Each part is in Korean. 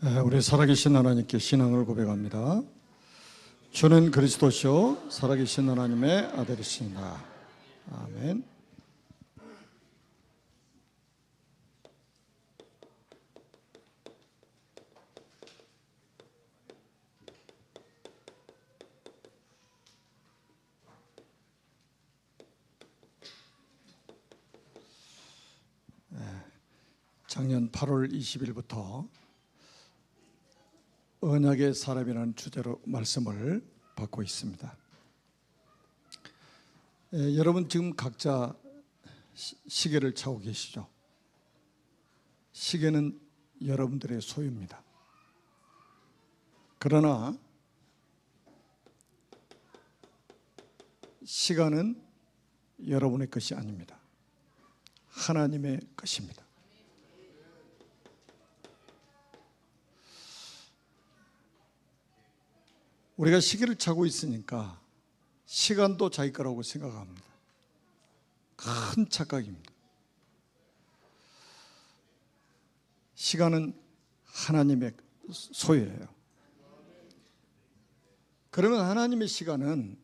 우리 살아계신 하나님께 신앙을 고백합니다. 주는 그리스도시요 살아계신 하나님의 아들이십니다. 아멘. 작년 8월 20일부터 언약의 사람이라는 주제로 말씀을 받고 있습니다. 여러분 지금 각자 시계를 차고 계시죠? 시계는 여러분들의 소유입니다. 그러나 시간은 여러분의 것이 아닙니다. 하나님의 것입니다. 우리가 시계를 차고 있으니까 시간도 자기 거라고 생각합니다. 큰 착각입니다. 시간은 하나님의 소유예요. 그러면 하나님의 시간은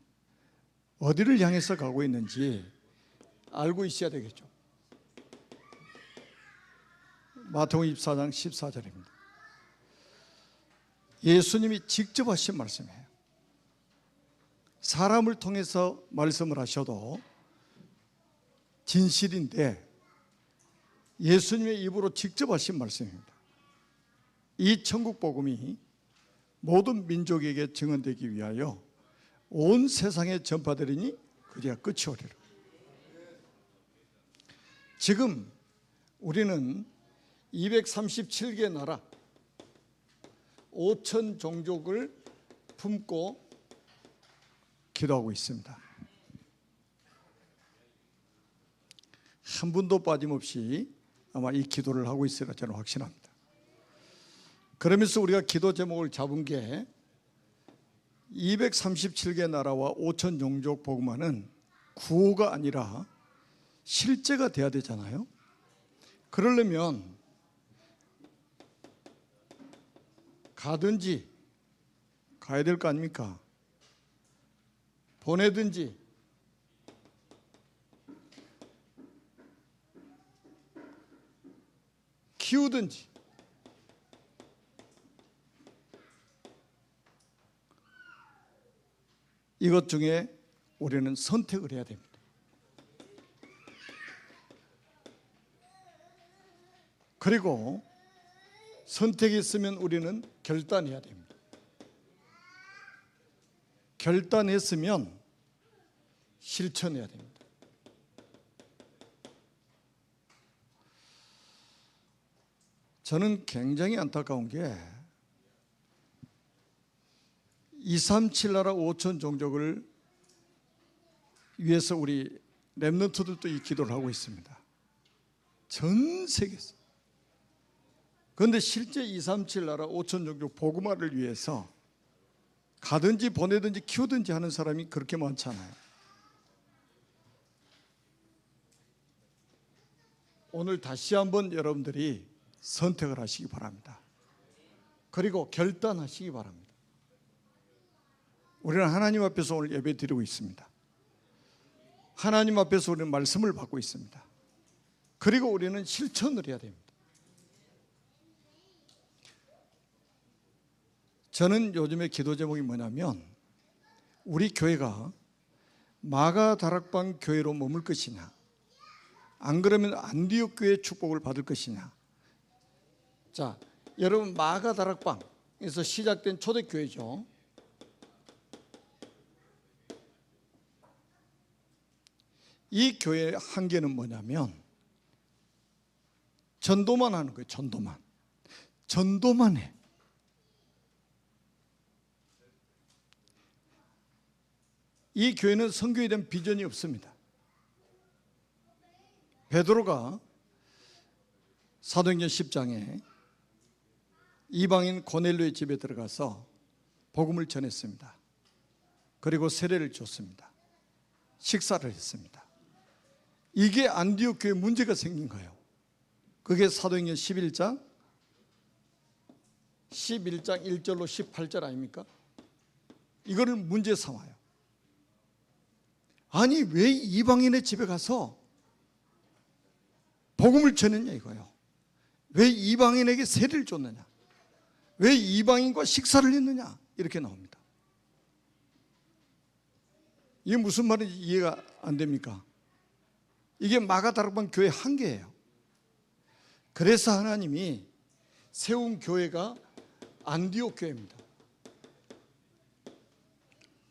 어디를 향해서 가고 있는지 알고 있어야 되겠죠. 마태복음 24장 14절입니다. 예수님이 직접 하신 말씀이에요. 사람을 통해서 말씀을 하셔도 진실인데 예수님의 입으로 직접 하신 말씀입니다. 이 천국 복음이 모든 민족에게 증언되기 위하여 온 세상에 전파되리니 그리야 끝이 오리라. 지금 우리는 237개 나라 5천 종족을 품고 기도하고 있습니다. 한 분도 빠짐없이 아마 이 기도를 하고 있으리라 저는 확신합니다. 그러면서 우리가 기도 제목을 잡은 게 237개 나라와 5천 종족 복음화는 구호가 아니라 실제가 돼야 되잖아요. 그러려면 가든지 가야 될 거 아닙니까? 보내든지 키우든지 이것 중에 우리는 선택을 해야 됩니다. 그리고 선택이 있으면 우리는 결단해야 됩니다. 결단했으면 실천해야 됩니다. 저는 굉장히 안타까운 게 237 나라 5천 종족을 위해서 우리 렘넌트들도 이 기도를 하고 있습니다. 전 세계에서. 그런데 실제 237 나라 5천 종족 복음화를 위해서 가든지 보내든지 키우든지 하는 사람이 그렇게 많잖아요. 오늘 다시 한번 여러분들이 선택을 하시기 바랍니다. 그리고 결단하시기 바랍니다. 우리는 하나님 앞에서 오늘 예배 드리고 있습니다. 하나님 앞에서 우리는 말씀을 받고 있습니다. 그리고 우리는 실천을 해야 됩니다. 저는 요즘에 기도 제목이 뭐냐면 우리 교회가 마가다락방 교회로 머물 것이냐, 안 그러면 안디옥 교회의 축복을 받을 것이냐. 자, 여러분 마가다락방에서 시작된 초대교회죠. 이 교회의 한계는 뭐냐면 전도만 하는 거예요. 전도만 해. 이 교회는 선교에 대한 비전이 없습니다. 베드로가 사도행전 10장에 이방인 고넬료의 집에 들어가서 복음을 전했습니다. 그리고 세례를 줬습니다. 식사를 했습니다. 이게 안디옥 교회에 문제가 생긴 거예요. 그게 사도행전 11장 11장 1절로 18절 아닙니까? 이거를 문제 삼아요. 아니 왜 이방인의 집에 가서 복음을 전했냐 이거예요. 왜 이방인에게 세례를 줬느냐, 왜 이방인과 식사를 했느냐, 이렇게 나옵니다. 이게 무슨 말인지 이해가 안 됩니까? 이게 마가다락방 교회 한계예요. 그래서 하나님이 세운 교회가 안디옥 교회입니다.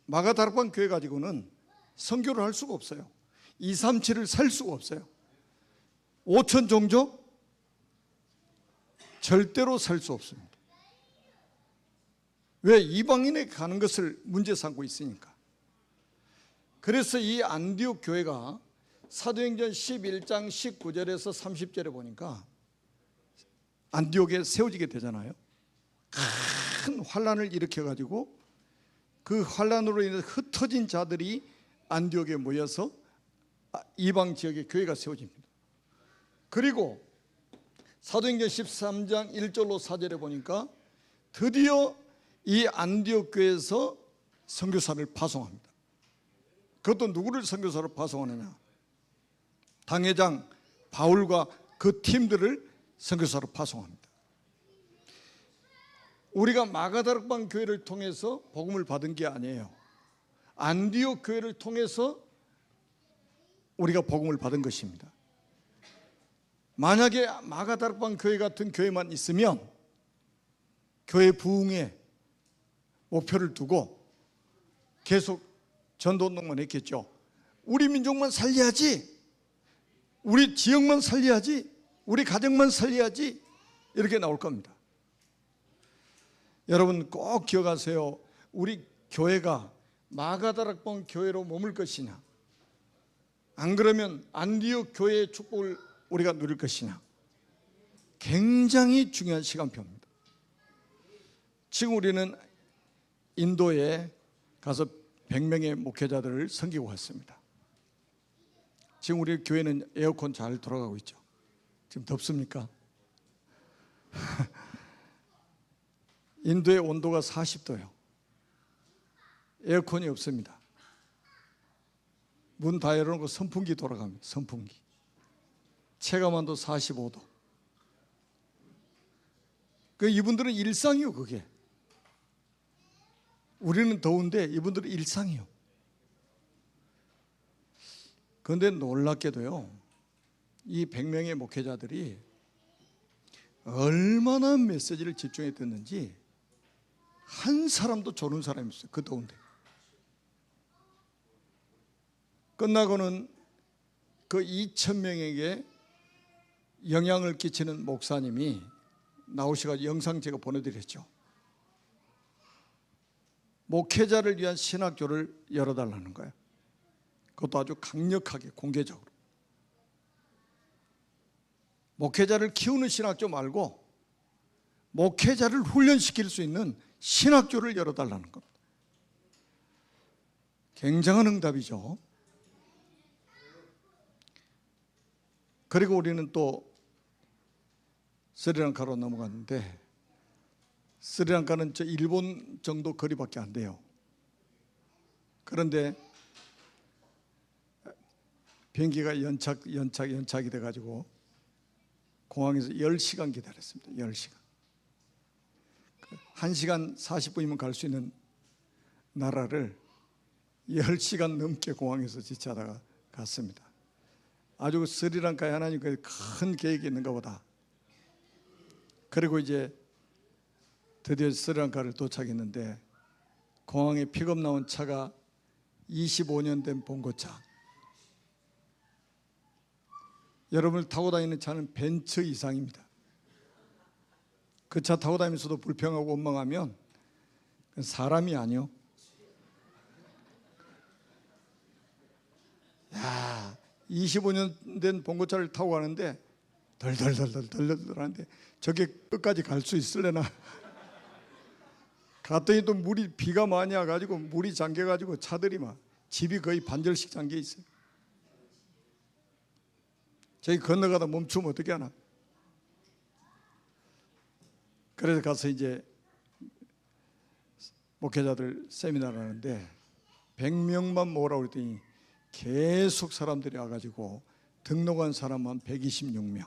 마가다락방 교회 가지고는 선교를 할 수가 없어요. 237을 살 수가 없어요. 5천 종족 절대로 살 수 없습니다. 왜? 이방인에게 가는 것을 문제 삼고 있으니까. 그래서 이 안디옥 교회가 사도행전 11장 19절에서 30절에 보니까 안디옥에 세워지게 되잖아요. 큰 환란을 일으켜가지고 그 환란으로 인해서 흩어진 자들이 안디옥에 모여서 이방 지역에 교회가 세워집니다. 그리고 사도행전 13장 1절로 4절에 보니까 드디어 이 안디옥 교회에서 선교사를 파송합니다. 그것도 누구를 선교사로 파송하느냐? 당회장 바울과 그 팀들을 선교사로 파송합니다. 우리가 마가다락방 교회를 통해서 복음을 받은 게 아니에요. 안디옥 교회를 통해서 우리가 복음을 받은 것입니다. 만약에 마가다락방 교회 같은 교회만 있으면 교회 부흥에 목표를 두고 계속 전도운동만 했겠죠. 우리 민족만 살려야지, 우리 지역만 살려야지, 우리 가정만 살려야지, 이렇게 나올 겁니다. 여러분 꼭 기억하세요. 우리 교회가 마가다락방 교회로 머물 것이냐, 안 그러면 안디옥 교회의 축복을 우리가 누릴 것이냐, 굉장히 중요한 시간표입니다. 지금 우리는 인도에 가서 100명의 목회자들을 섬기고 왔습니다. 지금 우리 교회는 에어컨 잘 돌아가고 있죠. 지금 덥습니까? 인도의 온도가 40도예요. 에어컨이 없습니다. 문 다 열어놓고 선풍기 돌아갑니다. 선풍기. 체감온도 45도. 그 이분들은 일상이요, 그게. 우리는 더운데 이분들은 일상이요. 그런데 놀랍게도요, 이 100명의 목회자들이 얼마나 메시지를 집중해 듣는지 한 사람도 조는 사람이 없어요. 그 더운데. 끝나고는 그 2,000명에게 영향을 끼치는 목사님이 나오셔서 영상 제가 보내드렸죠. 목회자를 위한 신학교를 열어달라는 거예요. 그것도 아주 강력하게 공개적으로. 목회자를 키우는 신학교 말고 목회자를 훈련시킬 수 있는 신학교를 열어달라는 겁니다. 굉장한 응답이죠. 그리고 우리는 또 스리랑카로 넘어갔는데, 스리랑카는 저 일본 정도 거리밖에 안 돼요. 그런데 비행기가 연착이 돼가지고 공항에서 10시간 기다렸습니다. 10시간. 1시간 40분이면 갈 수 있는 나라를 10시간 넘게 공항에서 지체하다가 갔습니다. 아주 스리랑카에 하나님 큰 계획이 있는가 보다. 그리고 이제 드디어 스리랑카를 도착했는데 공항에 픽업 나온 차가 25년 된 봉고차. 여러분을 타고 다니는 차는 벤츠 이상입니다. 그 차 타고 다니면서도 불평하고 원망하면 사람이 아니요. 야, 25년 된 봉고차를 타고 가는데 덜덜덜 하는데 저게 끝까지 갈 수 있을래나? 갔더니 또 비가 많이 와가지고 물이 잠겨가지고 차들이 막 집이 거의 반절씩 잠겨 있어요. 저기 건너가다 멈추면 어떻게 하나? 그래서 가서 이제 목회자들 세미나를 하는데 100명만 모으라고 그랬더니 계속 사람들이 와가지고 등록한 사람만 126명.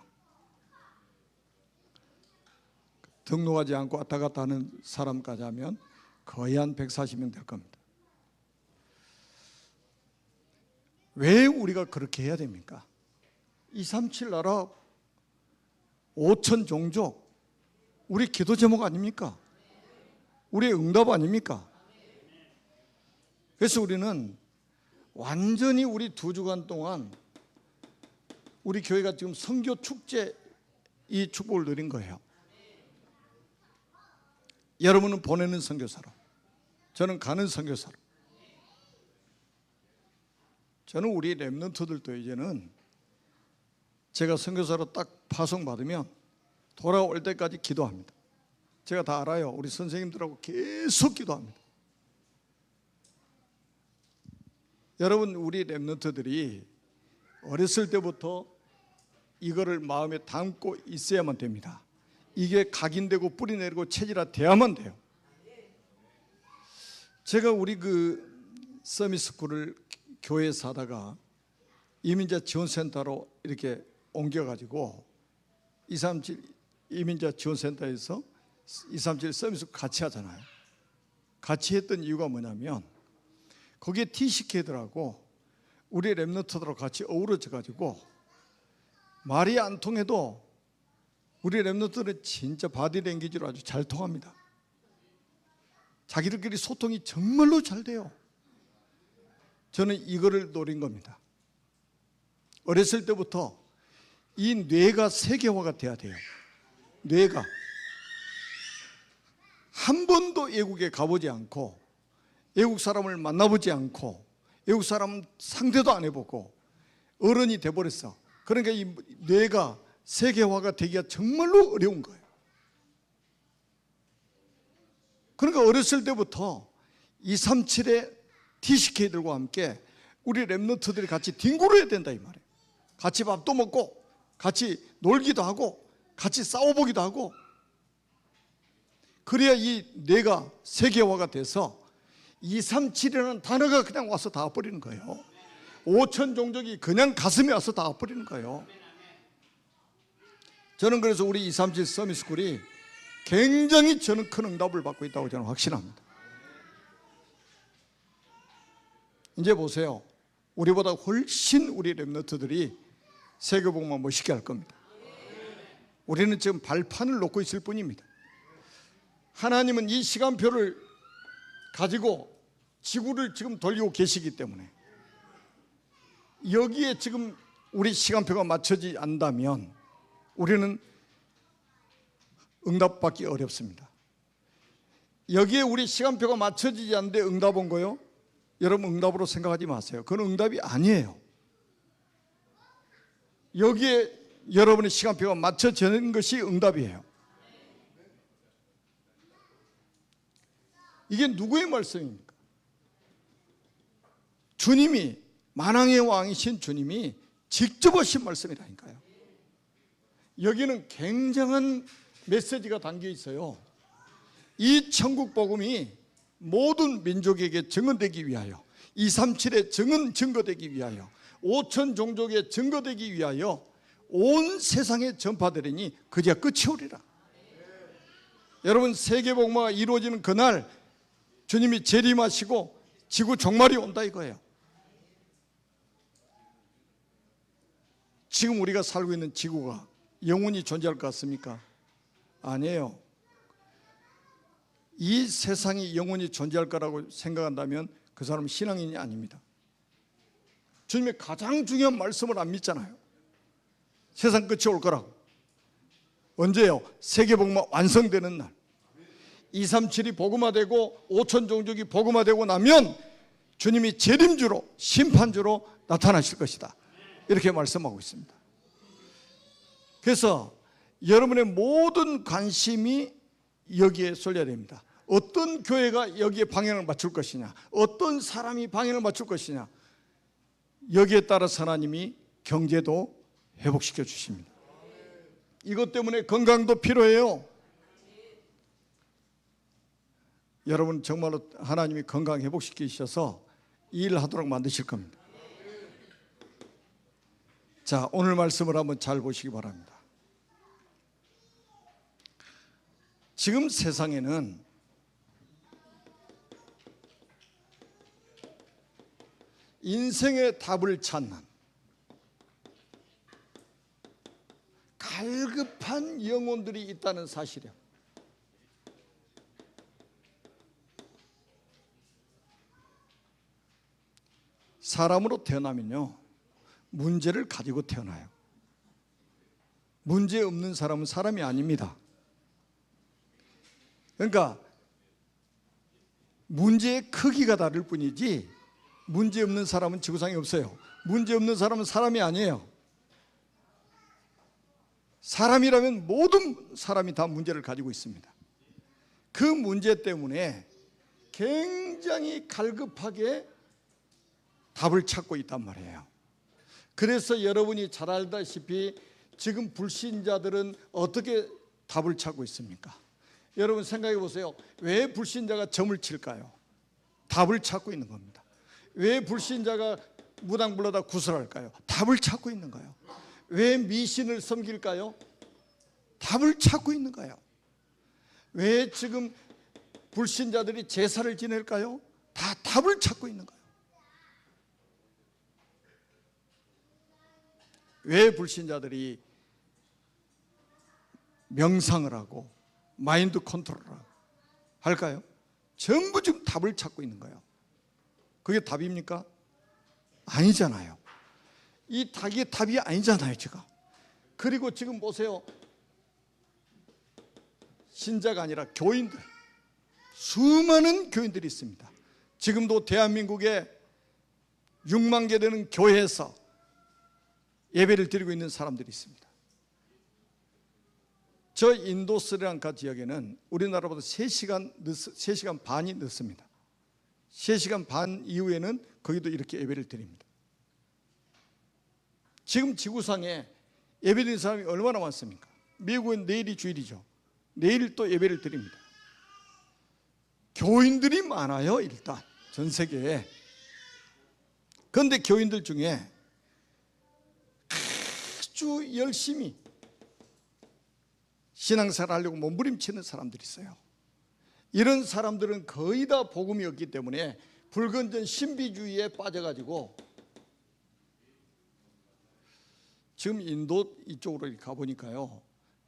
등록하지 않고 왔다 갔다 하는 사람까지 하면 거의 한 140명 될 겁니다. 왜 우리가 그렇게 해야 됩니까? 237 나라 5천 종족, 우리 기도 제목 아닙니까? 우리의 응답 아닙니까? 그래서 우리는 완전히 우리 2주간 동안 우리 교회가 지금 선교 축제 이 축복을 누린 거예요. 여러분은 보내는 선교사로, 저는 가는 선교사로. 저는 우리 렘넌트들도 이제는 제가 선교사로 딱 파송받으면 돌아올 때까지 기도합니다. 제가 다 알아요. 우리 선생님들하고 계속 기도합니다. 여러분, 우리 렘넌트들이 어렸을 때부터 이거를 마음에 담고 있어야만 됩니다. 이게 각인되고 뿌리내리고 체질화돼야만 돼요. 제가 우리 서밋스쿨을 교회에서 하다가 이민자 지원센터로 이렇게 옮겨가지고 237 이민자 지원센터에서 237 서밋스쿨 같이 하잖아요. 같이 했던 이유가 뭐냐면 거기에 TCK들하고 우리 렘넌트들하고 같이 어우러져 가지고 말이 안 통해도 우리 렘넌트들은 진짜 바디랭귀지로 아주 잘 통합니다. 자기들끼리 소통이 정말로 잘 돼요. 저는 이거를 노린 겁니다. 어렸을 때부터 이 뇌가 세계화가 돼야 돼요. 뇌가 한 번도 외국에 가보지 않고 외국 사람을 만나보지 않고 외국 사람 상대도 안 해보고 어른이 돼버렸어. 그러니까 이 뇌가 세계화가 되기가 정말로 어려운 거예요. 그러니까 어렸을 때부터 237의 TCK들과 함께 우리 렘넌트들이 같이 뒹굴어야 된다 이 말이에요. 같이 밥도 먹고 같이 놀기도 하고 같이 싸워보기도 하고, 그래야 이 뇌가 세계화가 돼서 237이라는 단어가 그냥 와서 닿아버리는 거예요. 5천 종족이 그냥 가슴에 와서 닿아버리는 거예요. 저는 그래서 우리 237 서밋스쿨이 굉장히 저는 큰 응답을 받고 있다고 저는 확신합니다. 이제 보세요. 우리보다 훨씬 우리 렘넌트들이 세계복음만 멋있게 할 겁니다. 우리는 지금 발판을 놓고 있을 뿐입니다. 하나님은 이 시간표를 가지고 지구를 지금 돌리고 계시기 때문에 여기에 지금 우리 시간표가 맞춰지지 않다면 우리는 응답받기 어렵습니다. 여기에 우리 시간표가 맞춰지지 않는데 응답 온 거요? 여러분 응답으로 생각하지 마세요. 그건 응답이 아니에요. 여기에 여러분의 시간표가 맞춰지는 것이 응답이에요. 이게 누구의 말씀입니까? 주님이, 만왕의 왕이신 주님이 직접 하신 말씀이라니까요. 여기는 굉장한 메시지가 담겨 있어요. 이 천국 복음이 모든 민족에게 증언되기 위하여, 237의 증거되기 위하여, 5천 종족에 증거되기 위하여 온 세상에 전파되리니 그제야 끝이 오리라. 여러분, 세계복음화가 이루어지는 그날 주님이 재림하시고 지구 종말이 온다 이거예요. 지금 우리가 살고 있는 지구가 영원히 존재할 것 같습니까? 아니에요. 이 세상이 영원히 존재할 거라고 생각한다면 그 사람은 신앙인이 아닙니다. 주님의 가장 중요한 말씀을 안 믿잖아요. 세상 끝이 올 거라고. 언제요? 세계복음화 완성되는 날. 237이 복음화되고 5천 종족이 복음화되고 나면 주님이 재림주로, 심판주로 나타나실 것이다. 이렇게 말씀하고 있습니다. 그래서 여러분의 모든 관심이 여기에 쏠려야 됩니다. 어떤 교회가 여기에 방향을 맞출 것이냐, 어떤 사람이 방향을 맞출 것이냐, 여기에 따라서 하나님이 경제도 회복시켜 주십니다. 이것 때문에 건강도 필요해요. 여러분 정말로 하나님이 건강 회복시키셔서 일하도록 만드실 겁니다. 자, 오늘 말씀을 한번 잘 보시기 바랍니다. 지금 세상에는 인생의 답을 찾는 갈급한 영혼들이 있다는 사실이에요. 사람으로 태어나면요, 문제를 가지고 태어나요. 문제 없는 사람은 사람이 아닙니다. 그러니까 문제의 크기가 다를 뿐이지 문제 없는 사람은 지구상에 없어요. 문제 없는 사람은 사람이 아니에요. 사람이라면 모든 사람이 다 문제를 가지고 있습니다. 그 문제 때문에 굉장히 갈급하게 답을 찾고 있단 말이에요. 그래서 여러분이 잘 알다시피 지금 불신자들은 어떻게 답을 찾고 있습니까? 여러분 생각해 보세요. 왜 불신자가 점을 칠까요? 답을 찾고 있는 겁니다. 왜 불신자가 무당불로다 구슬할까요? 답을 찾고 있는 거예요. 왜 미신을 섬길까요? 답을 찾고 있는 거예요. 왜 지금 불신자들이 제사를 지낼까요? 다 답을 찾고 있는 거예요. 왜 불신자들이 명상을 하고 마인드 컨트롤을 할까요? 전부 지금 답을 찾고 있는 거예요. 그게 답입니까? 아니잖아요. 이 답이 아니잖아요, 지금. 그리고 지금 보세요. 신자가 아니라 교인들, 수많은 교인들이 있습니다. 지금도 대한민국에 6만 개 되는 교회에서 예배를 드리고 있는 사람들이 있습니다. 저 인도 스리랑카 지역에는 우리나라보다 3시간 반이 늦습니다. 3시간 반 이후에는 거기도 이렇게 예배를 드립니다. 지금 지구상에 예배드리는 사람이 얼마나 많습니까? 미국은 내일이 주일이죠. 내일 또 예배를 드립니다. 교인들이 많아요, 일단 전 세계에. 그런데 교인들 중에 아주 열심히 신앙생활 하려고 몸부림치는 사람들이 있어요. 이런 사람들은 거의 다 복음이 없기 때문에 불건전 신비주의에 빠져가지고 지금 인도 이쪽으로 가보니까요,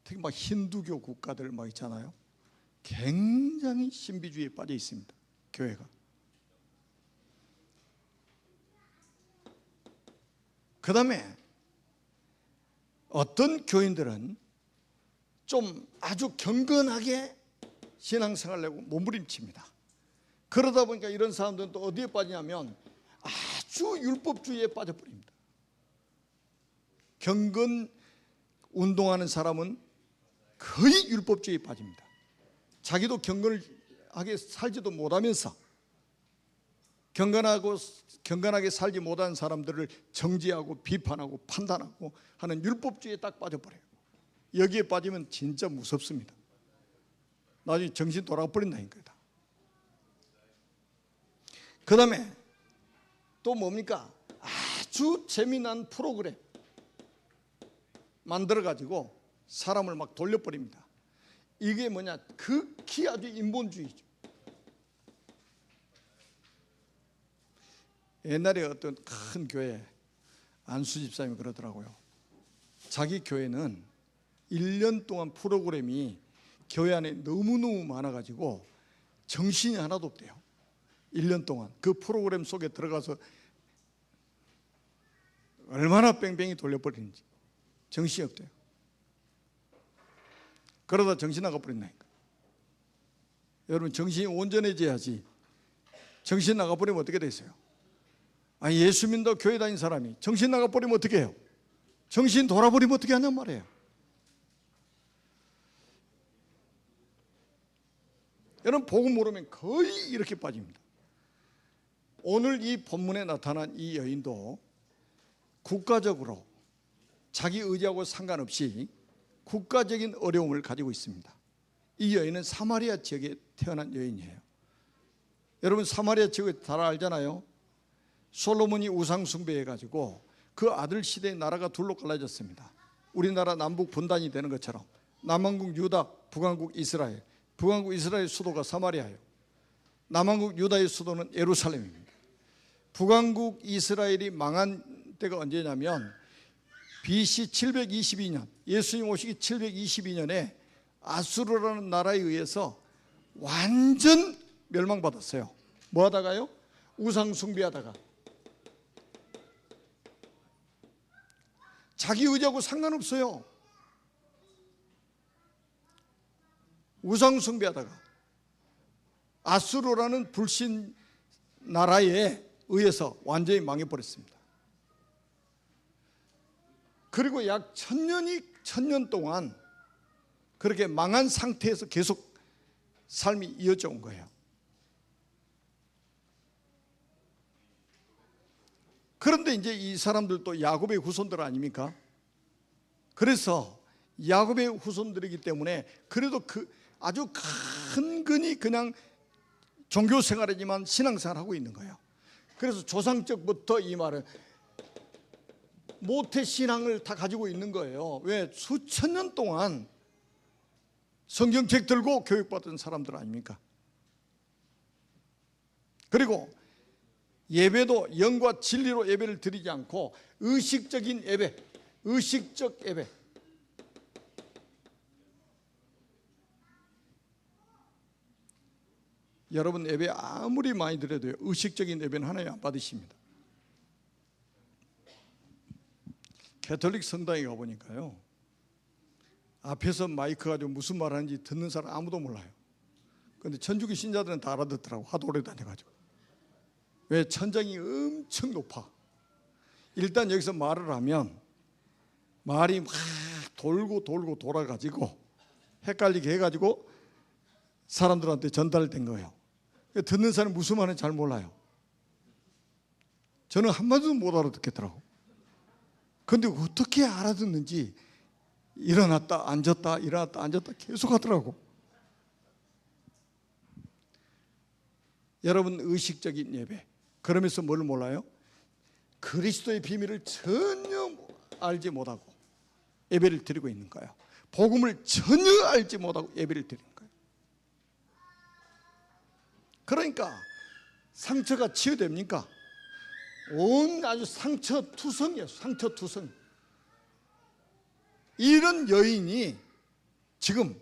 특히 막 힌두교 국가들 막 있잖아요. 굉장히 신비주의에 빠져 있습니다, 교회가. 그 다음에 어떤 교인들은 좀 아주 경건하게 신앙생활을 하고 몸부림칩니다. 그러다 보니까 이런 사람들은 또 어디에 빠지냐면 아주 율법주의에 빠져버립니다. 경건 운동하는 사람은 거의 율법주의에 빠집니다. 자기도 경건하게 살지도 못하면서 경건하게 살지 못한 사람들을 정죄하고 비판하고 판단하고 하는 율법주의에 딱 빠져버려요. 여기에 빠지면 진짜 무섭습니다. 나중에 정신 돌아버린다니까요. 그 다음에 또 뭡니까? 아주 재미난 프로그램 만들어가지고 사람을 막 돌려버립니다. 이게 뭐냐? 극히 아주 인본주의죠. 옛날에 어떤 큰 교회 안수 집사님이 그러더라고요. 자기 교회는 1년 동안 프로그램이 교회 안에 너무너무 많아가지고 정신이 하나도 없대요. 1년 동안 그 프로그램 속에 들어가서 얼마나 뺑뺑이 돌려버리는지 정신이 없대요. 그러다 정신 나가버린다니까. 여러분, 정신이 온전해져야지. 정신 나가버리면 어떻게 되세요? 아니, 예수 믿는다고 교회 다닌 사람이 정신 나가버리면 어떻게 해요? 정신 돌아버리면 어떻게 하냔 말이에요. 여러분, 복음 모르면 거의 이렇게 빠집니다. 오늘 이 본문에 나타난 이 여인도 국가적으로 자기 의지하고 상관없이 국가적인 어려움을 가지고 있습니다. 이 여인은 사마리아 지역에 태어난 여인이에요. 여러분 사마리아 지역 잘 알잖아요. 솔로몬이 우상 숭배해가지고 그 아들 시대의 나라가 둘로 갈라졌습니다. 우리나라 남북 분단이 되는 것처럼 남한국 유다, 북한국 이스라엘. 북한국 이스라엘 수도가 사마리아예요. 남한국 유다의 수도는 예루살렘입니다. 북한국 이스라엘이 망한 때가 언제냐면 BC 722년, 예수님 오시기 722년에 아수르라는 나라에 의해서 완전 멸망받았어요. 뭐 하다가요? 우상 숭배하다가. 자기 의지하고 상관없어요. 우상 숭배하다가 아수르라는 불신 나라에 의해서 완전히 망해버렸습니다. 그리고 약 1000년 동안 그렇게 망한 상태에서 계속 삶이 이어져 온 거예요. 그런데 이제 이 사람들도 야곱의 후손들 아닙니까? 그래서 야곱의 후손들이기 때문에 그래도 그 아주 근근히 그냥 종교 생활이지만 신앙생활을 하고 있는 거예요. 그래서 조상적부터 이 말은 모태 신앙을 다 가지고 있는 거예요. 왜? 수천 년 동안 성경책 들고 교육받은 사람들 아닙니까? 그리고 예배도 영과 진리로 예배를 드리지 않고 의식적인 예배, 의식적 예배. 여러분 예배 아무리 많이 드려도요, 의식적인 예배는 하나님 안 받으십니다. 가톨릭 성당에 가보니까요, 앞에서 마이크 가지고 무슨 말 하는지 듣는 사람 아무도 몰라요. 그런데 천주교 신자들은 다 알아듣더라고, 하도 오래 다녀가지고. 왜? 천장이 엄청 높아. 일단 여기서 말을 하면 말이 막 돌고 돌아가지고 헷갈리게 해가지고 사람들한테 전달된 거예요. 듣는 사람이 무슨 말인지 잘 몰라요. 저는 한마디도 못 알아듣겠더라고. 그런데 어떻게 알아듣는지 일어났다 앉았다 일어났다 앉았다 계속 하더라고. 여러분 의식적인 예배, 그러면서 뭘 몰라요? 그리스도의 비밀을 전혀 알지 못하고 예배를 드리고 있는 거예요. 복음을 전혀 알지 못하고 예배를 드리는 거예요. 그러니까 상처가 치유됩니까? 온 아주 상처투성이에요. 상처투성. 이런 여인이 지금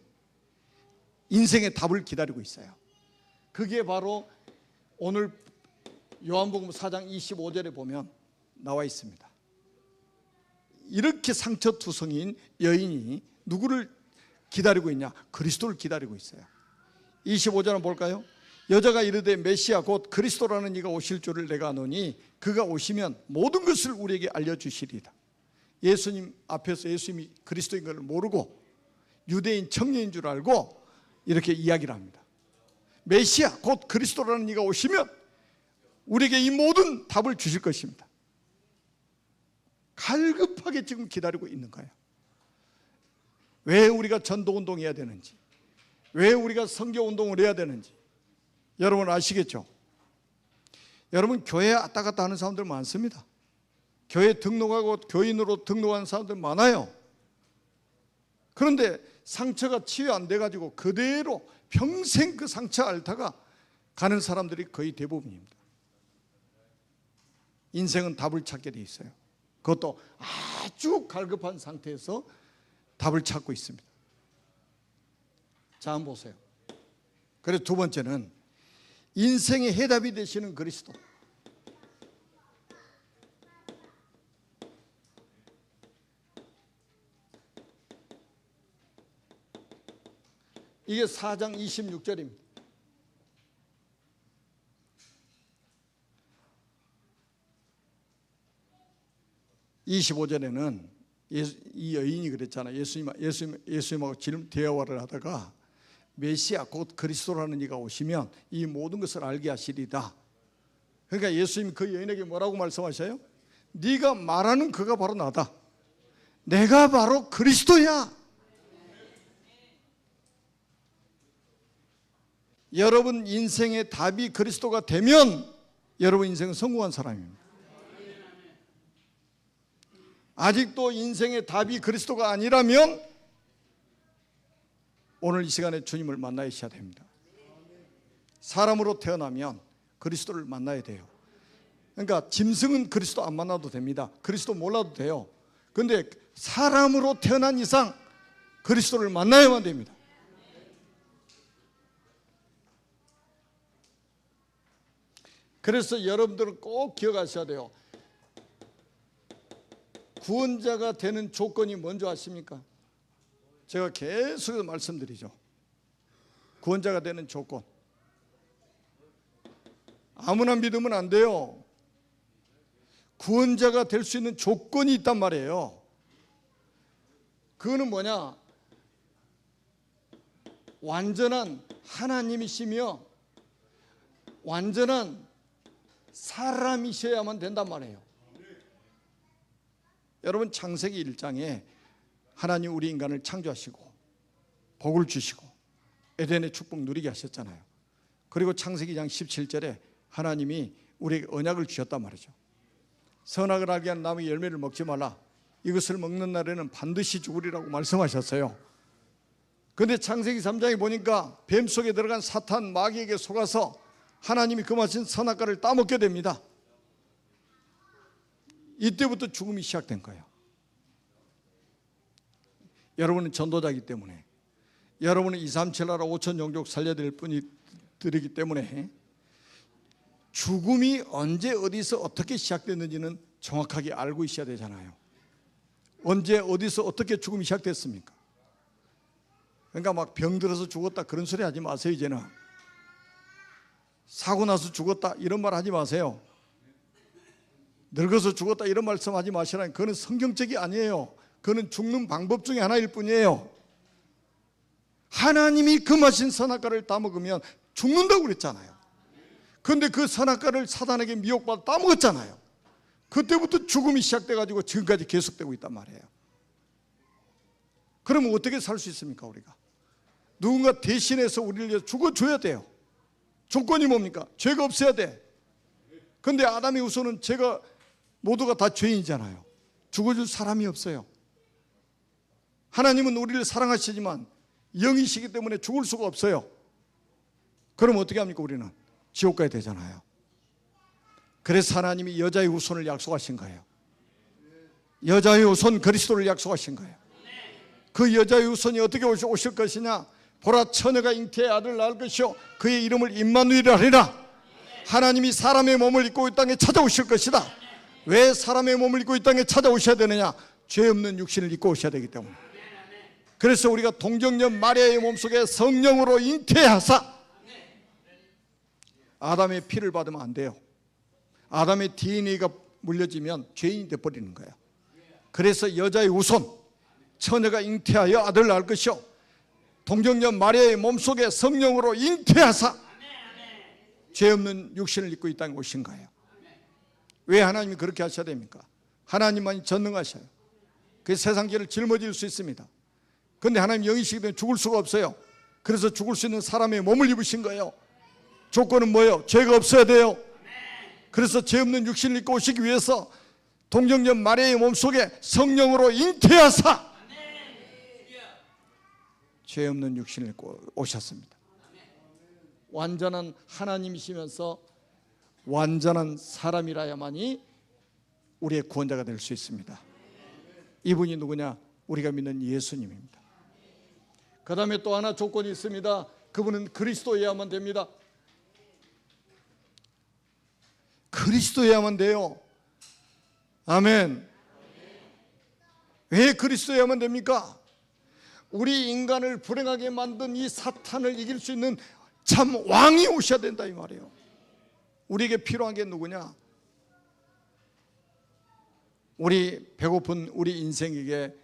인생의 답을 기다리고 있어요. 그게 바로 오늘 요한복음 4장 25절에 보면 나와 있습니다. 이렇게 상처투성인 여인이 누구를 기다리고 있냐? 그리스도를 기다리고 있어요. 25절은 볼까요? 여자가 이르되 메시아 곧 그리스도라는 이가 오실 줄을 내가 아노니 그가 오시면 모든 것을 우리에게 알려주시리이다. 예수님 앞에서 예수님이 그리스도인 걸 모르고 유대인 청년인 줄 알고 이렇게 이야기를 합니다. 메시아 곧 그리스도라는 이가 오시면 우리에게 이 모든 답을 주실 것입니다. 갈급하게 지금 기다리고 있는 거예요. 왜 우리가 전도운동 해야 되는지, 왜 우리가 선교운동을 해야 되는지 여러분 아시겠죠? 여러분 교회에 왔다 갔다 하는 사람들 많습니다. 교회 등록하고 교인으로 등록하는 사람들 많아요. 그런데 상처가 치유 안 돼가지고 그대로 평생 그 상처 앓다가 가는 사람들이 거의 대부분입니다. 인생은 답을 찾게 돼 있어요. 그것도 아주 갈급한 상태에서 답을 찾고 있습니다. 자, 한번 보세요. 그래서 두 번째는 인생의 해답이 되시는 그리스도. 이게 4장 26절입니다. (25절에는) 이 여인이 그랬잖아요. 예수님하고 지금 대화를 하다가 메시아 곧 그리스도라는 이가 오시면 이 모든 것을 알게 하시리다. 그러니까 예수님이 그 여인에게 뭐라고 말씀하셔요? 네가 말하는 그가 바로 나다. 내가 바로 그리스도야. 여러분 인생의 답이 그리스도가 되면 여러분 인생은 성공한 사람입니다. 아직도 인생의 답이 그리스도가 아니라면 오늘 이 시간에 주님을 만나셔야 됩니다. 사람으로 태어나면 그리스도를 만나야 돼요. 그러니까 짐승은 그리스도 안 만나도 됩니다. 그리스도 몰라도 돼요. 그런데 사람으로 태어난 이상 그리스도를 만나야만 됩니다. 그래서 여러분들은 꼭 기억하셔야 돼요. 구원자가 되는 조건이 뭔지 아십니까? 제가 계속 말씀드리죠. 구원자가 되는 조건. 아무나 믿으면 안 돼요. 구원자가 될 수 있는 조건이 있단 말이에요. 그거는 뭐냐? 완전한 하나님이시며 완전한 사람이셔야만 된단 말이에요. 여러분 창세기 1장에 하나님 우리 인간을 창조하시고 복을 주시고 에덴의 축복 누리게 하셨잖아요. 그리고 창세기 2장 17절에 하나님이 우리에게 언약을 주셨단 말이죠. 선악을 알게 하는 나무의 열매를 먹지 말라. 이것을 먹는 날에는 반드시 죽으리라고 말씀하셨어요. 그런데 창세기 3장에 보니까 뱀 속에 들어간 사탄 마귀에게 속아서 하나님이 금하신 선악과를 따먹게 됩니다. 이때부터 죽음이 시작된 거예요. 여러분은 전도자이기 때문에, 여러분은 237 나라 5천 영족 살려드릴 분들이기 때문에 죽음이 언제 어디서 어떻게 시작됐는지는 정확하게 알고 있어야 되잖아요. 언제 어디서 어떻게 죽음이 시작됐습니까? 그러니까 막 병들어서 죽었다 그런 소리 하지 마세요. 이제는 사고 나서 죽었다 이런 말 하지 마세요. 늙어서 죽었다 이런 말씀하지 마시라니. 그거는 성경적이 아니에요. 그거는 죽는 방법 중에 하나일 뿐이에요. 하나님이 금하신 선악과를 따먹으면 죽는다고 그랬잖아요. 그런데 그 선악과를 사단에게 미혹받아 따먹었잖아요. 그때부터 죽음이 시작돼가지고 지금까지 계속되고 있단 말이에요. 그러면 어떻게 살 수 있습니까? 우리가 누군가 대신해서 우리를 위해서 죽어줘야 돼요. 조건이 뭡니까? 죄가 없어야 돼. 그런데 아담의 후손은 죄가 모두가 다 죄인이잖아요. 죽어줄 사람이 없어요. 하나님은 우리를 사랑하시지만 영이시기 때문에 죽을 수가 없어요. 그럼 어떻게 합니까? 우리는 지옥 가야 되잖아요. 그래서 하나님이 여자의 후손을 약속하신 거예요. 여자의 후손 그리스도를 약속하신 거예요. 그 여자의 후손이 어떻게 오실 것이냐? 보라 처녀가 잉태의 아들을 낳을 것이요 그의 이름을 임마누엘이라 하리라. 하나님이 사람의 몸을 입고 이 땅에 찾아오실 것이다. 왜 사람의 몸을 입고 이 땅에 찾아오셔야 되느냐? 죄 없는 육신을 입고 오셔야 되기 때문에. 그래서 우리가 동정녀 마리아의 몸속에 성령으로 잉태하사 아담의 피를 받으면 안 돼요. 아담의 DNA가 물려지면 죄인이 되어버리는 거예요. 그래서 여자의 후손 처녀가 잉태하여 아들을 낳을 것이요 동정녀 마리아의 몸속에 성령으로 잉태하사 죄 없는 육신을 입고 이 땅에 오신 거예요. 왜 하나님이 그렇게 하셔야 됩니까? 하나님만이 전능하셔요. 그 세상 죄를 짊어질 수 있습니다. 그런데 하나님 영이시기 때문에 죽을 수가 없어요. 그래서 죽을 수 있는 사람의 몸을 입으신 거예요. 조건은 뭐예요? 죄가 없어야 돼요. 그래서 죄 없는 육신을 입고 오시기 위해서 동정녀 마리아의 몸속에 성령으로 잉태하사 죄 없는 육신을 입고 오셨습니다. 완전한 하나님이시면서 완전한 사람이라야만이 우리의 구원자가 될 수 있습니다. 이분이 누구냐? 우리가 믿는 예수님입니다. 그 다음에 또 하나 조건이 있습니다. 그분은 그리스도여야만 됩니다. 그리스도여야만 돼요. 아멘. 왜 그리스도여야만 됩니까? 우리 인간을 불행하게 만든 이 사탄을 이길 수 있는 참 왕이 오셔야 된다 이 말이에요. 우리에게 필요한 게 누구냐? 우리 배고픈 우리 인생에게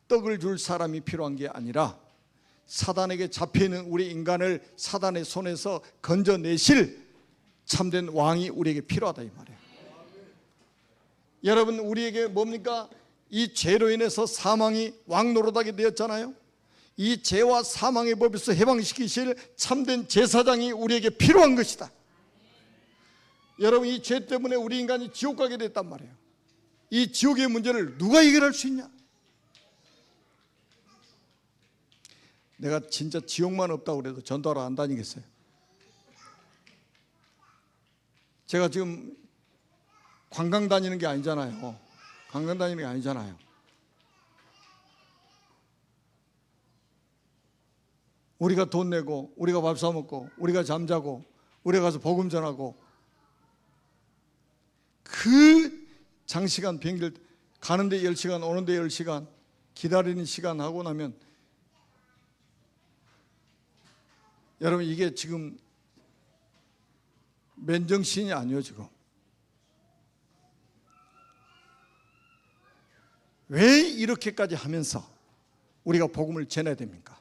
떡을 줄 사람이 필요한 게 아니라 사단에게 잡혀있는 우리 인간을 사단의 손에서 건져내실 참된 왕이 우리에게 필요하다 이 말이에요. 여러분 우리에게 뭡니까? 이 죄로 인해서 사망이 왕노릇하게 되었잖아요. 이 죄와 사망의 법에서 해방시키실 참된 제사장이 우리에게 필요한 것이다. 여러분, 이 죄 때문에 우리 인간이 지옥 가게 됐단 말이에요. 이 지옥의 문제를 누가 해결할 수 있냐? 내가 진짜 지옥만 없다고 그래도 전도하러 안 다니겠어요? 제가 지금 관광 다니는 게 아니잖아요. 관광 다니는 게 아니잖아요. 우리가 돈 내고, 우리가 밥 사 먹고, 우리가 잠자고, 우리가 가서 복음 전하고, 그 장시간 비행기를 가는데 10시간, 오는데 10시간 기다리는 시간 하고 나면, 여러분, 이게 지금 맨정신이 아니에요. 지금 왜 이렇게까지 하면서 우리가 복음을 전해야 됩니까?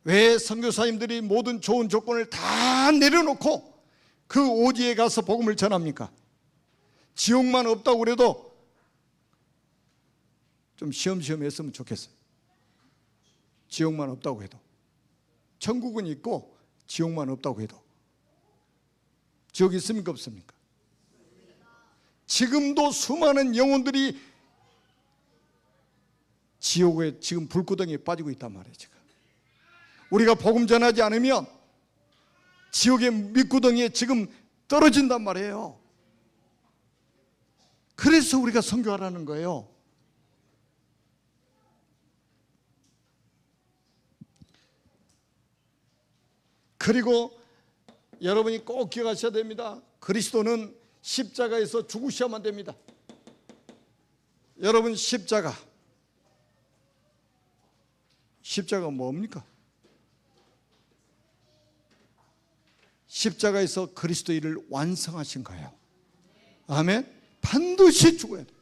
왜 선교사님들이 모든 좋은 조건을 다 내려놓고 그 오지에 가서 복음을 전합니까? 지옥만 없다고 그래도 좀 시험시험 했으면 좋겠어요. 지옥만 없다고 해도. 천국은 있고 지옥만 없다고 해도. 지옥이 있습니까? 없습니까? 지금도 수많은 영혼들이 지옥에 지금 불구덩이에 빠지고 있단 말이에요. 지금 우리가 복음 전하지 않으면 지옥의 밑구덩이에 지금 떨어진단 말이에요. 그래서 우리가 선교하라는 거예요. 그리고 여러분이 꼭 기억하셔야 됩니다. 그리스도는 십자가에서 죽으셔야만 됩니다. 여러분, 십자가 뭡니까? 십자가에서 그리스도 일을 완성하신 거예요. 아멘. 반드시 죽어야 돼요.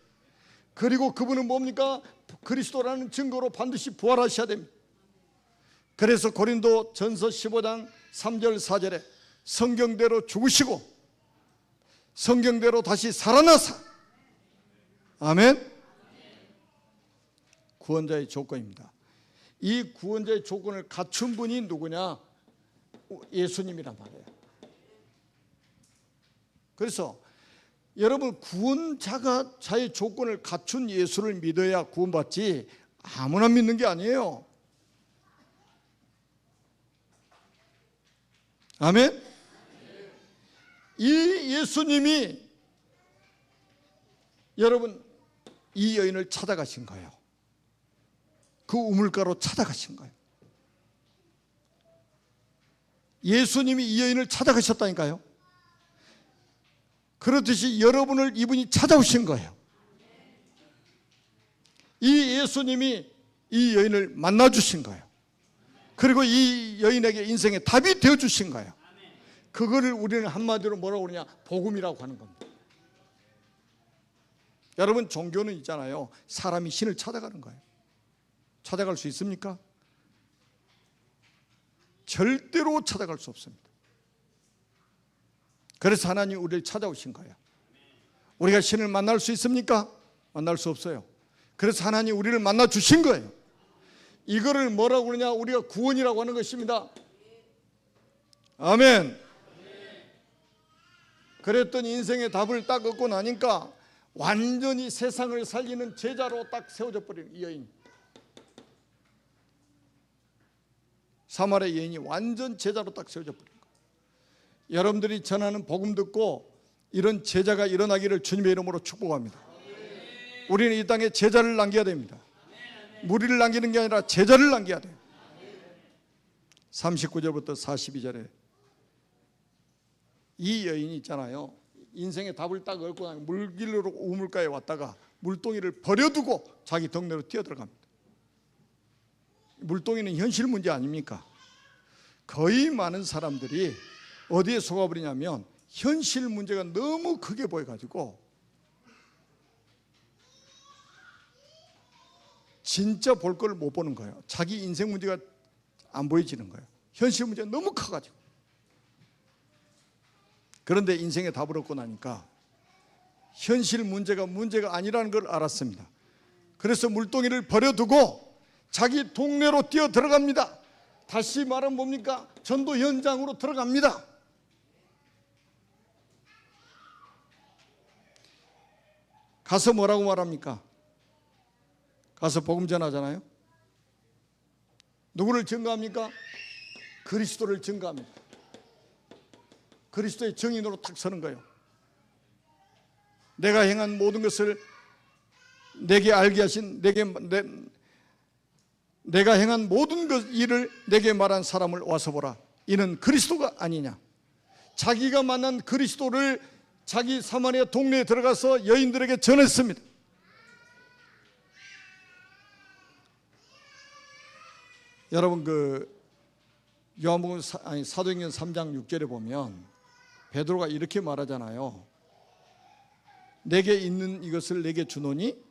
그리고 그분은 뭡니까? 그리스도라는 증거로 반드시 부활하셔야 됩니다. 그래서 고린도 전서 15장 3절 4절에 성경대로 죽으시고 성경대로 다시 살아나사, 아멘, 구원자의 조건입니다. 이 구원자의 조건을 갖춘 분이 누구냐? 예수님이란 말이에요. 그래서 여러분, 구원자가 자의 조건을 갖춘 예수를 믿어야 구원받지 아무나 믿는 게 아니에요. 아멘. 이 예수님이 여러분 이 여인을 찾아가신 거예요. 그 우물가로 찾아가신 거예요. 예수님이 이 여인을 찾아가셨다니까요. 그렇듯이 여러분을 이분이 찾아오신 거예요. 이 예수님이 이 여인을 만나주신 거예요. 그리고 이 여인에게 인생의 답이 되어주신 거예요. 그거를 우리는 한마디로 뭐라고 그러냐? 복음이라고 하는 겁니다. 여러분, 종교는 있잖아요. 사람이 신을 찾아가는 거예요. 찾아갈 수 있습니까? 절대로 찾아갈 수 없습니다. 그래서 하나님이 우리를 찾아오신 거예요. 우리가 신을 만날 수 있습니까? 만날 수 없어요. 그래서 하나님이 우리를 만나 주신 거예요. 이거를 뭐라고 그러냐? 우리가 구원이라고 하는 것입니다. 아멘. 그랬더니 인생의 답을 딱 얻고 나니까 완전히 세상을 살리는 제자로 딱 세워져 버린 이 여인. 사마리아 여인이 완전 제자로 딱 세워져 버린 거예요. 여러분들이 전하는 복음 듣고 이런 제자가 일어나기를 주님의 이름으로 축복합니다. 우리는 이 땅에 제자를 남겨야 됩니다. 무리를 남기는 게 아니라 제자를 남겨야 돼요. 39절부터 42절에 이 여인이 있잖아요. 인생의 답을 딱 얻고 물길로 우물가에 왔다가 물동이를 버려두고 자기 동네로 뛰어들어갑니다. 물동이는 현실 문제 아닙니까? 거의 많은 사람들이 어디에 속아버리냐면 현실 문제가 너무 크게 보여가지고 진짜 볼 걸 못 보는 거예요. 자기 인생 문제가 안 보여지는 거예요. 현실 문제가 너무 커가지고. 그런데 인생의 답을 얻고 나니까 현실 문제가 아니라는 걸 알았습니다. 그래서 물동이를 버려두고 자기 동네로 뛰어 들어갑니다. 다시 말하면 뭡니까? 전도 현장으로 들어갑니다. 가서 뭐라고 말합니까? 가서 복음 전하잖아요. 누구를 증거합니까? 그리스도를 증거합니다. 그리스도의 증인으로 탁 서는 거예요. 내가 행한 모든 것을 내게 알게 하신 내가 행한 모든 일을 내게 말한 사람을 와서 보라. 이는 그리스도가 아니냐. 자기가 만난 그리스도를 자기 사마리아 동네에 들어가서 여인들에게 전했습니다. 여러분 요한복음 사도행전 3장 6절에 보면 베드로가 이렇게 말하잖아요. 내게 있는 이것을 내게 주노니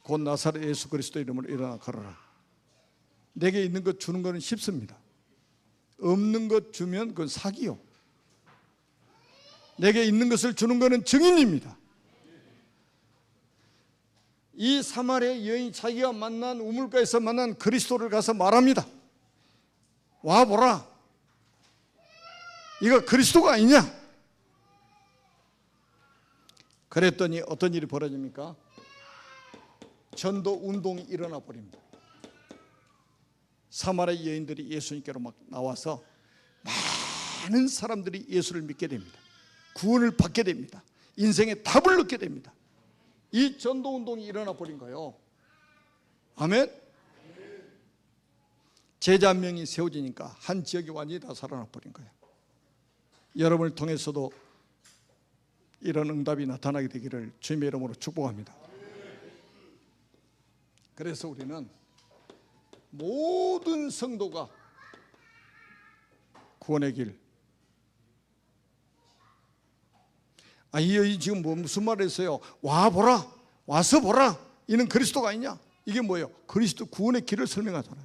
곧 나사렛 예수 그리스도 이름으로 일어나 걸어라. 내게 있는 것 주는 것은 쉽습니다. 없는 것 주면 그건 사기요. 내게 있는 것을 주는 것은 증인입니다. 이 사마리아 여인이 자기가 만난 우물가에서 만난 그리스도를 가서 말합니다. 와보라. 이거 그리스도가 아니냐? 그랬더니 어떤 일이 벌어집니까? 전도 운동이 일어나 버립니다. 사마리아 여인들이 예수님께로 막 나와서 많은 사람들이 예수를 믿게 됩니다. 구원을 받게 됩니다. 인생의 답을 얻게 됩니다. 이 전도 운동이 일어나 버린 거예요. 아멘. 제자 한 명이 세워지니까 한 지역이 완전히 다 살아나 버린 거예요. 여러분을 통해서도 이런 응답이 나타나게 되기를 주님의 이름으로 축복합니다. 그래서 우리는 모든 성도가 구원의 길. 이 여인이 지금 무슨 말을 했어요? 와보라, 와서 보라. 이는 그리스도가 아니냐? 이게 뭐예요? 그리스도 구원의 길을 설명하잖아요.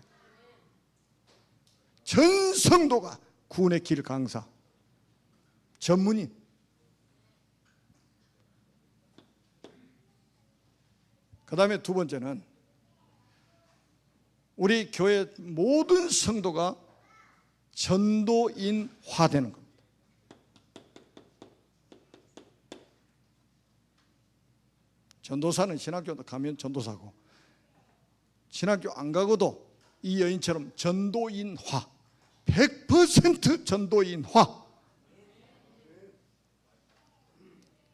전 성도가 구원의 길 강사, 전문인. 그 다음에 두 번째는 우리 교회 모든 성도가 전도인화되는 겁니다. 전도사는 신학교 가면 전도사고, 신학교 안 가고도 이 여인처럼 전도인화, 100% 전도인화.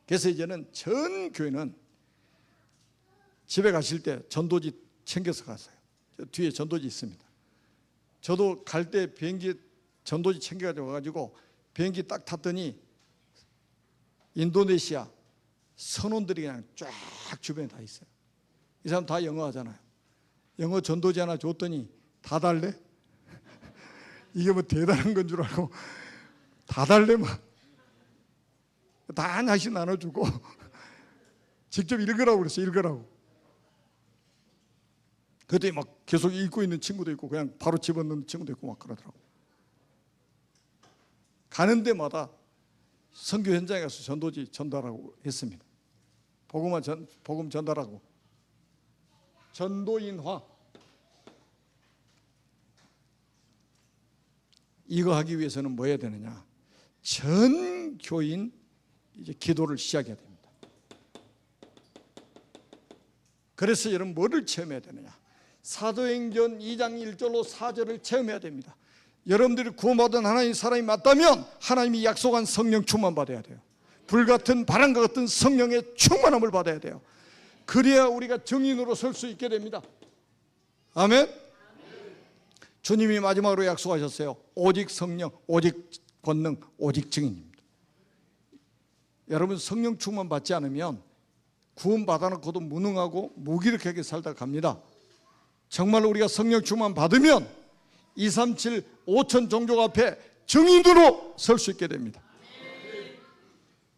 그래서 이제는 전 교회는 집에 가실 때 전도지 챙겨서 가세요. 뒤에 전도지 있습니다. 저도 갈 때 비행기 전도지 챙겨가지고 와가지고 비행기 딱 탔더니 인도네시아 선원들이 그냥 쫙 주변에 다 있어요. 이 사람 다 영어 하잖아요. 영어 전도지 하나 줬더니 다 달래? 이게 뭐 대단한 건 줄 알고 다 달래 막. 다 하나씩 나눠주고 직접 읽으라고 그랬어요. 읽으라고. 그랬더니 막 계속 읽고 있는 친구도 있고 그냥 바로 집어넣는 친구도 있고 막 그러더라고. 가는 데마다 선교 현장에 가서 전도지 전달하고 했습니다. 복음 전달하고. 전도인화. 이거 하기 위해서는 뭐 해야 되느냐? 전 교인 이제 기도를 시작해야 됩니다. 그래서 여러분 뭐를 체험해야 되느냐? 사도행전 2장 1절로 4절을 체험해야 됩니다. 여러분들이 구원받은 하나님 사람이 맞다면 하나님이 약속한 성령 충만 받아야 돼요. 불같은 바람과 같은 성령의 충만함을 받아야 돼요. 그래야 우리가 증인으로 설 수 있게 됩니다. 아멘. 주님이 마지막으로 약속하셨어요. 오직 성령, 오직 권능, 오직 증인입니다. 여러분 성령 충만 받지 않으면 구원 받아놓고도 무능하고 무기력하게 살다 갑니다. 정말 우리가 성령 충만 받으면 237 5천 종족 앞에 증인으로 설 수 있게 됩니다.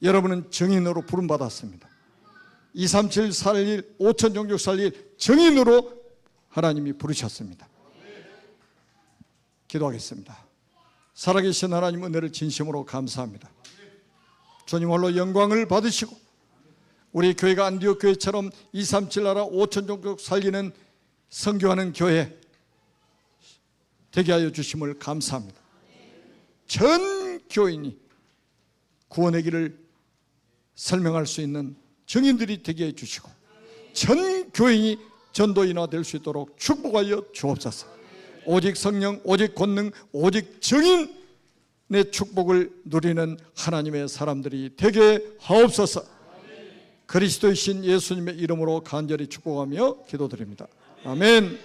여러분은 증인으로 부름받았습니다. 237 살릴 5천 종족 살릴 증인으로 하나님이 부르셨습니다. 기도하겠습니다. 살아계신 하나님 은혜를 진심으로 감사합니다. 주님 홀로 영광을 받으시고 우리 교회가 안디옥 교회처럼 237 나라 5천 종족 살리는 선교하는 교회, 되게 하여 주심을 감사합니다. 전 교인이 구원의 길을 설명할 수 있는 증인들이 되게 해 주시고 전 교인이 전도인화 될 수 있도록 축복하여 주옵소서. 오직 성령, 오직 권능, 오직 증인의 축복을 누리는 하나님의 사람들이 되게 하옵소서. 그리스도의 신 예수님의 이름으로 간절히 축복하며 기도드립니다. 아멘.